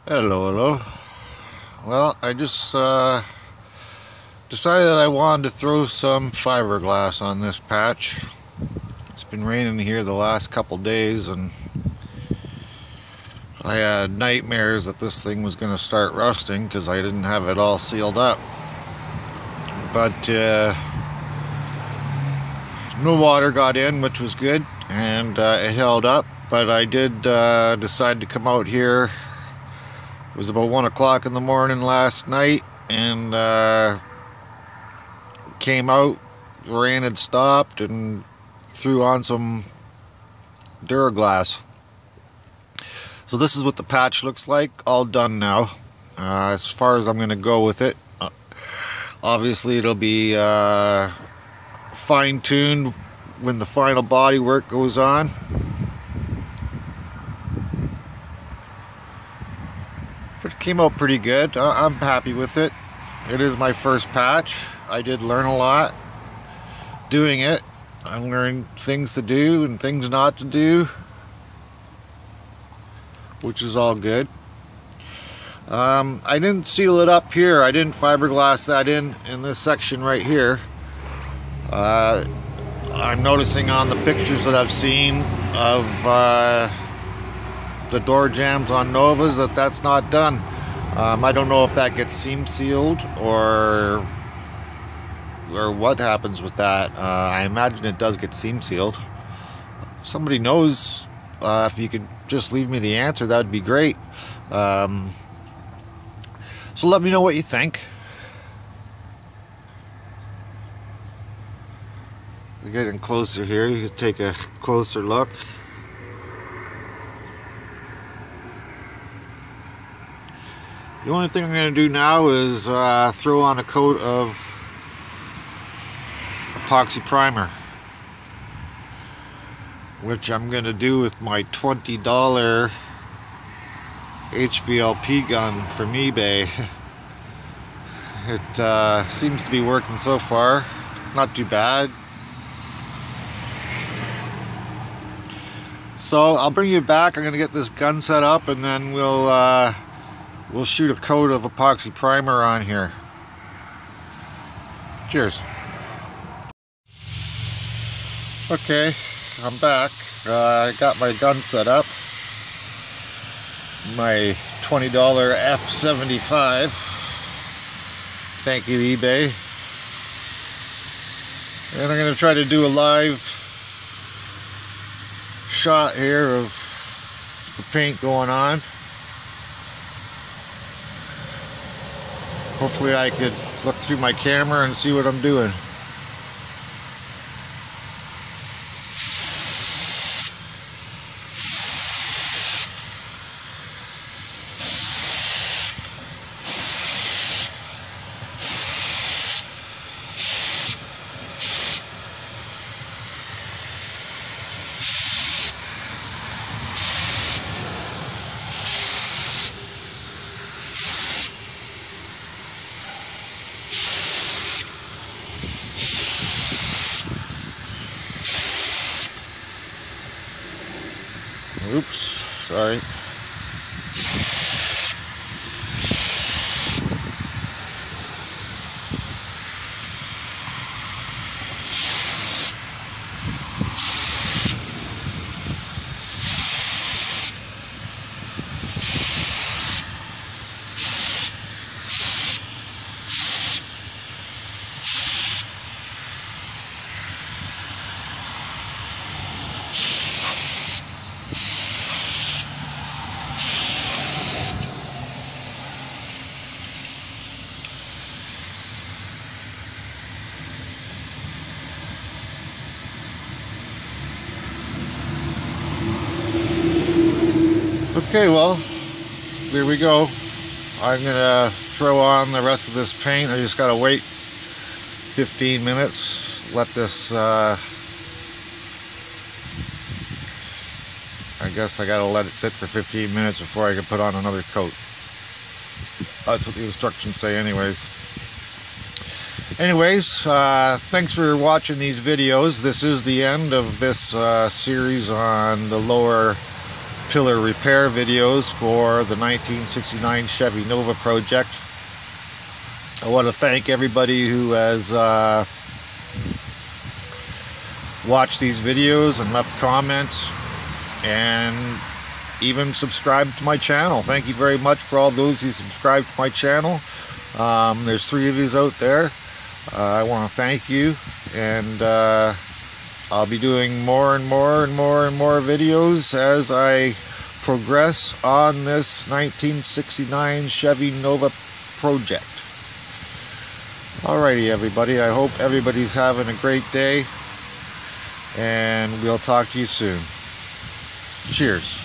Hello, hello. Well, I just decided I wanted to throw some fiberglass on this patch. It's been raining here the last couple days, and I had nightmares that this thing was going to start rusting because I didn't have it all sealed up. But no water got in, which was good, and it held up. But I did decide to come out here. It was about 1 o'clock in the morning last night, and came out. The rain had stopped, and threw on some Duraglass. So this is what the patch looks like, all done now. As far as I'm going to go with it, obviously it'll be fine-tuned when the final body work goes on. It came out pretty good. I'm happy with it. It is my first patch. I did learn a lot doing it. I learned things to do and things not to do, which is all good. I didn't seal it up here. I didn't fiberglass that in this section right here. I'm noticing on the pictures that I've seen of the door jambs on Novas that's not done. I don't know if that gets seam sealed or what happens with that. I imagine it does get seam sealed. If somebody knows, if you could just leave me the answer, that would be great. So let me know what you think. We're getting closer here. You can take a closer look. The only thing I'm going to do now is throw on a coat of epoxy primer, which I'm going to do with my $20 HVLP gun from eBay. It seems to be working so far. Not too bad. So I'll bring you back. I'm going to get this gun set up, and then we'll shoot a coat of epoxy primer on here. Cheers. Okay, I'm back. I got my gun set up. My $20 F75. Thank you, eBay. And I'm going to try to do a live shot here of the paint going on. Hopefully I could look through my camera and see what I'm doing. Oops, sorry. Okay, well, there we go. I'm gonna throw on the rest of this paint. I just gotta wait 15 minutes. Let this, I guess I gotta let it sit for 15 minutes before I can put on another coat. That's what the instructions say anyways. Thanks for watching these videos. This is the end of this series on the lower pillar repair videos for the 1969 Chevy Nova Project. I want to thank everybody who has watched these videos and left comments and even subscribed to my channel. Thank you very much for all those who subscribed to my channel. There's 3 of you out there. I want to thank you, and I'll be doing more and more videos as I progress on this 1969 Chevy Nova project. Alrighty everybody, I hope everybody's having a great day, and we'll talk to you soon. Cheers.